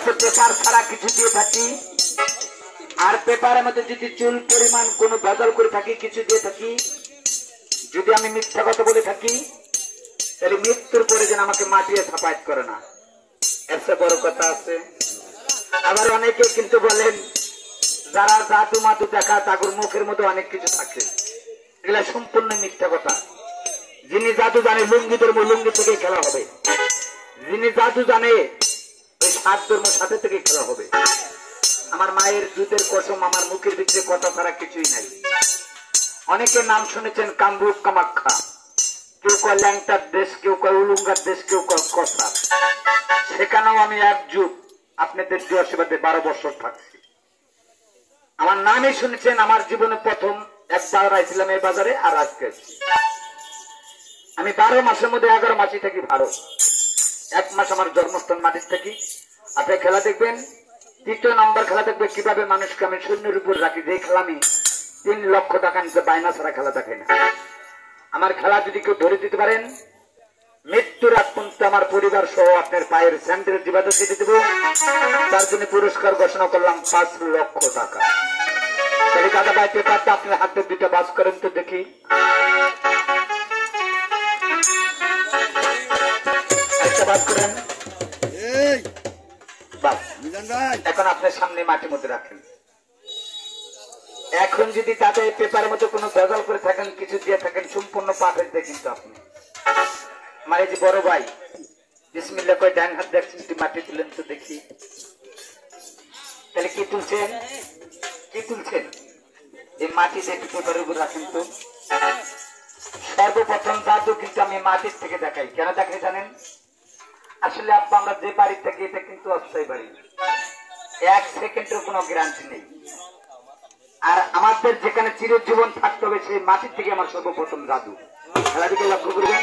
কাছে পেপার ছাড়া কিছু দিয়ে থাকি, আর পেপারের মধ্যে যদি চুল পরিমাণ কোনো ভেজাল করে থাকি, কিছু দিয়ে থাকি, যদি আমি মিথ্যা কথা বলে থাকি, তাহলে মৃত্যুর পরে যেন আমাকে মাটিয়ে ছাপায়াত করে না। এর চেয়ে বড় কথা আছে? আবার অনেকে কিন্তু বলেন যারা জাদু মাদু দেখা তাদের মুখের মধ্যে অনেক কিছু থাকে, এগুলা সম্পূর্ণ মিথ্যা কথা। যিনি জাদু জানে লুঙ্গি ধর্ম লুঙ্গি থেকে খেলা হবে, যিনি জাদু জানে ওই সাত ধর্ম সাথে থেকে খেলা হবে। আমার মায়ের দুধের কসম, আমার মুখের ভিতরে কথা ছাড়া কিছুই নাই। অনেকে নাম শুনেছেন কামরূপ কামাখ্যা, কেউ কয় ল্যাংটার দেশ, কেউ কয় উলুঙ্গার দেশ, কেউ কয় কসার। সেখানেও আমি এক যুগ আপনাদের আশীর্বাদে 12 বছর থাকছি। আমার নামই শুনেছেন। আমার জীবনে প্রথম একবার আইছিলাম এই বাজারে, আর আজকে আমি 12 মাসের মধ্যে 11 মাসই থাকি ভারত। 1 মাস আমার জন্মস্থান মাটির থাকি। আপনি খেলা দেখবেন, 3য় নম্বর খেলা দেখবে কিভাবে মানুষকে আমি শূন্যের উপর রাখি। যে খেলা আমি 3 লক্ষ টাকা নিতে বাইনা ছাড়া খেলা দেখাই না। আমার খেলা যদি কেউ ধরে দিতে পারেন, মৃত্যুর আগ পর্যন্ত আমার পরিবার সহ আপনার পায়ের স্যান্ডেল জীবাতে দিয়ে দেব। তার জন্য পুরস্কার ঘোষণা করলাম 5 লক্ষ টাকা। তাহলে দাদা ভাই পেপারটা আপনার হাতে 2টা বাস করেন তো দেখি। একটা বাস করেন। এখন আপনার সামনে মাটির মধ্যে রাখেন। এখন যদি তাদের পেপারের মধ্যে কোনো ভেজাল করে থাকেন, কিছু দিয়ে থাকেন, সম্পূর্ণ পাঠের দিয়ে কিন্তু আপনি আমার এই যে বড় ভাই বিসমিল্লাহ কয় ডান হাত দেখছেন, মাটি তুলেন তো দেখি। তাহলে কি তুলছেন? কি তুলছেন? এই মাটি দেখি পেপারের উপর রাখেন তো। সর্বপ্রথম জাদু কিন্তু আমি মাটির থেকে দেখাই। কেন দেখাই জানেন? আসলে আপা আমরা যে বাড়ি থেকে, এটা কিন্তু অস্থায়ী বাড়ি, 1 সেকেন্ডের কোনো গ্যারান্টি নেই। আর আমাদের যেখানে চিরজীবন থাকতে হবে সেই মাটির থেকে আমার সর্বপ্রথম জাদু। খেলা দিকে লক্ষ্য করবেন।